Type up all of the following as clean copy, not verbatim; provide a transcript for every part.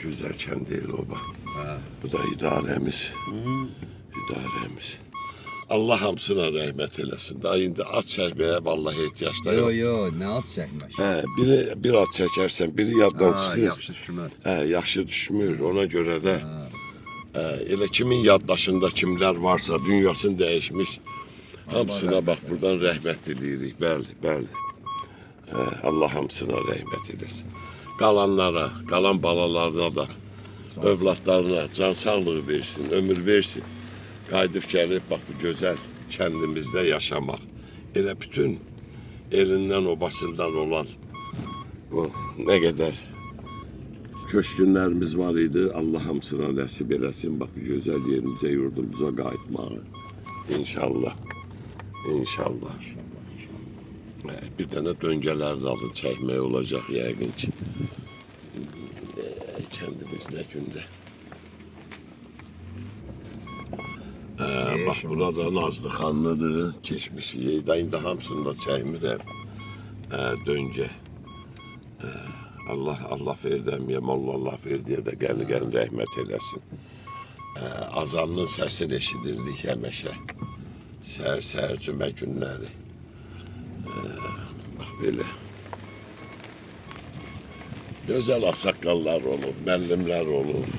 Güzel kendi oba. Ha. Bu da idaremiz. İdaremiz. Allah hamsına rahmet eylesin. Daha indi at çəkməyə vallahi ehtiyaç da yok. Yo, ne at çəkmək? Bir at çekersen biri yaddan çıxır. Yaxşı düşməz. Yaxşı düşmür. Ona göre de elə kimin yaddaşında kimler varsa dünyasını değişmiş. Hamsına bak buradan rəhmət diləyirik. Bəli, bəli. Allah hamsına rəhmət eylesin. Qalanlara, qalan balalarına da, övladlarına can sağlığı versin, ömür versin. Qayıdıb gəlib bax bu gözəl kəndimizdə yaşamaq. Elə bütün elindən obasından olan bu nə qədər köşkünlərimiz var idi. Allah hamısına nəsib eləsin. Bax bu gözəl yerimizə, yurdumuza qayıtmağı. İnşallah. İnşallah. Bir dənə döngələr dalın çəkmək olacaq yəqin ki. Kəndimiz nə gündə. Bak burada Nazlı xanlıdır, keçmişik. İndi hamısını da çəkmirəm. Döngə. Allah verdəmiyə, Allah verdiyə də gəlin rəhmət eləsin. Azanın səsini eşidirdik həməşə. Səhər cümə günləri. Bax belə. Gözəl ağsaqqallar olub, müəllimlər olub.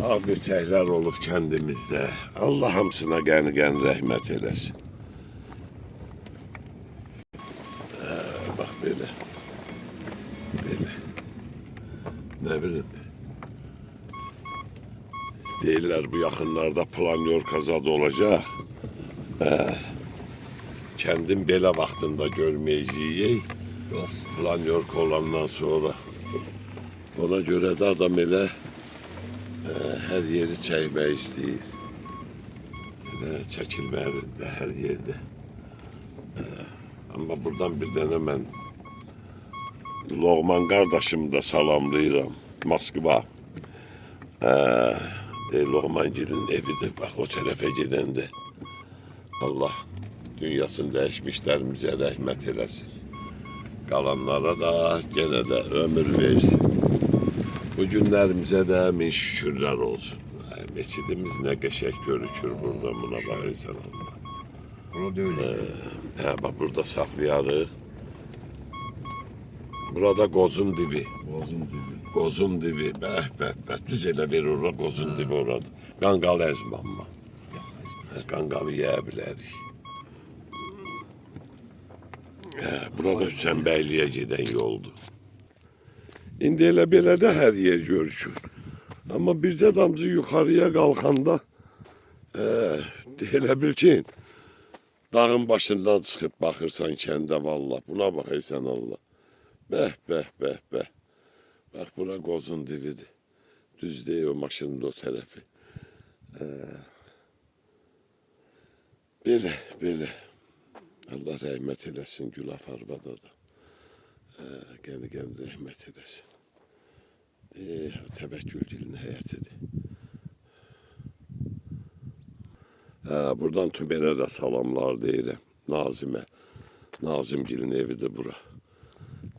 Ağbirçəklər olub kəndimizdə. Allah hamısına qəni rəhmət eləsin. Bax belə. Belə. Nə bilim. Deyirlər bu yaxınlarda planyorka zad olacaq. Kendim belə vaxtında görməyəcəyik. Planyorka olandan sonra. Ona görə də adam elə hər yeri çəkmək istəyir. Çəkilməlidir də hər yerdə. Amma buradan bir dənə mən Loğman qardaşımı da salamlayıram. Moskva. Loğmangilin evidir. Bax o tərəfə gedəndə. Allah dünyasını dəyişmişlərimizə rəhmət eləsin. Qalanlara da yenə də ömür versin. Bu günlərimizə də min şükürlər olsun. Meçidimiz nə qəşək görükür burada, buna baxırsan Allah. Burada öyle. Bak burada saxlayarıq. Burada qozun dibi. Qozun dibi. Bəh. Düz elə verir ora qozun dibi orada. Qanqal əzmanma. Qanqalı yeyə bilərik. Burada Hüsənbəyliyə gedən yoldur. İndi elə belə də hər yer görükür. Amma bircə damcı yuxarıya qalxanda elə bil ki, dağın başından çıxıb baxırsan kəndə vallah. Buna baxırsan Allah. Bəh. Bax, bura qozun dividir. Düz deyil o maşının o tərəfi. Belə. Allah rəhmət eləsin Gülaf arvada da. Qəni rəhmət eləsin. Təvəkkülgilin həyətidir. Buradan Tümerə də salamlar deyirəm. Nazimgilin evidir bura.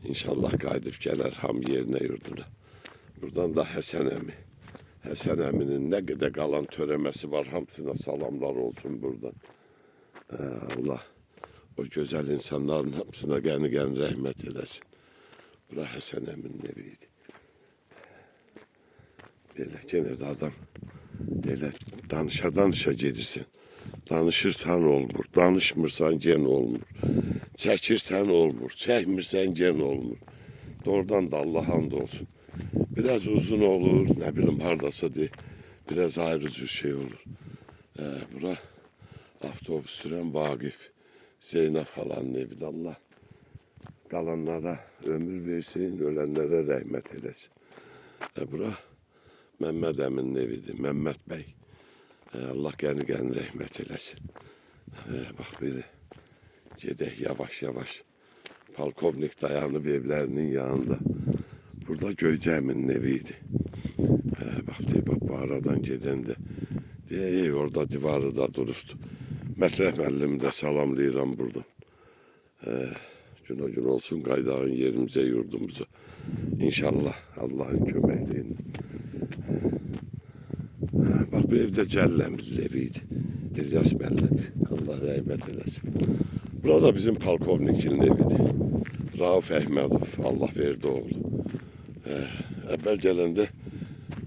İnşallah qayıdıb gələr ham yerinə yurduna. Buradan da Həsən əmi. Həsən əminin nə qədər qalan törəməsi var, hamısına salamlar olsun buradan. Allah o gözəl insanların hamısına qəni rəhmət eləsin. Bura Həsən əminin eviydi. Belə gene də adam elə danışa gedirsən. Danışırsan olmur, danışmırsan gen olmur. Çəkirsən olmur, çəkmirsən gen olmur. Doğrudan da Allah hamd olsun. Biraz uzun olur, ne bileyim hardasa de, biraz ayrıcı şey olur. Bura avtobus süren Vagif, Zeynep halanın evidir. Allah kalanlara ömür versin, ölenlere rəhmət eləsin. Bura Mehmet Əminin evidir, Mehmet Bey. Allah qəni rəhmət eləsin. Bax belə, gedək yavaş. Polkovnik dayanıb evlərinin yanında. Burada Göycə Əminin eviydi. Bax bu aradan gedəndə. Orada divarı da durubdu. Mətləh müəllimi də salamlayıram buradan. Gün olsun qaydağın yerimizə, yurdumuza. İnşallah Allah'ın köməkliyi. Bak bu evde Cellem'in eviydi. İlyas Bellebi. Allah rahmet eylesin. Burada bizim Polkovnik'in evidir. Rauf Ehmedov. Allah verdi oğlu. Evvel gelende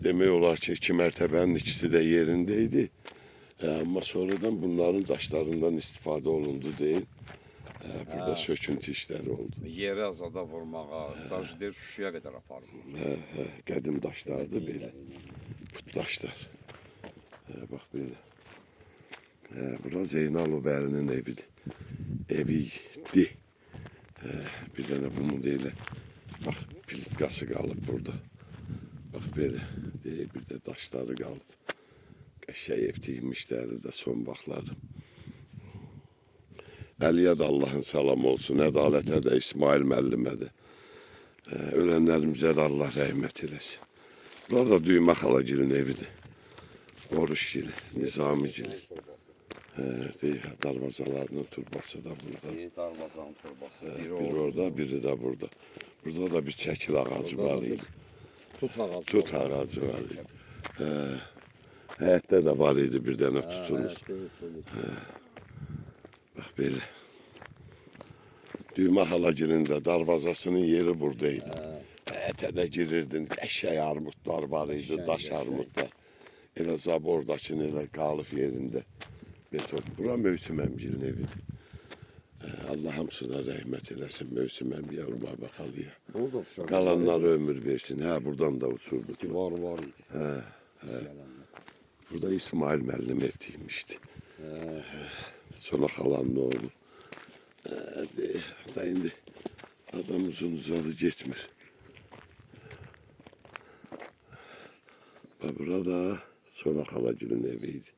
demək olar ki 2 mərtəbənin ikisi de yerindeydi. Ama sonradan bunların taşlarından istifade olundu değil. Burada söküntü işleri oldu. Yeri azada vurmağa, daş der Şuşaya kadar aparır. Qədim daşlardı belə. Putdaşlar. Bak böyle. Bura Zeynalov Vəlinin evidir. Eviydi. Bir tane bunun değil. Bak plitkası qalıb burada. Bak böyle. Bir de daşları qalıb. Qəşəng ev tikmişlərdi də son vaxtları. Əliyə də Allahın salamı olsun. Ədalətə də İsmail müəllimə də. Ölənlərimizə də Allah rəhmət eləsin. Burada Düymə xalagilin evidir. Oruçgili, Nizamigili. Darvazalarının turbası da burada. Bir darvazanın torbası, Biri orada, biri de burada. Burada da bir çəkil ağacı var idi. Tut ağacı. Tut ağacı var idi. Həyətdə də var idi bir dənə tutunuz. Bak böyle. Düymə xalagilin də darvazasının yeri buradaydı. Həyətə də girirdin. Qəşəng armudlar var idi, daş armudlar. Elə zabordakın elə qalıb yerində. Beton. Bura Mövsüm əmgilin evidir. Allah hamısına rəhmət eləsin. Mövsüm əmgiyə urma baxalıya. Burada uçurdu. Qalanlara ömür versin. Buradan da uçurdu. Var idi. Burada İsmail müəllim ev tikmişdi. Sonra xalanın oğlu. Da indi adam uzun uzadı getmir. Burada sonra xalagilin eviydi.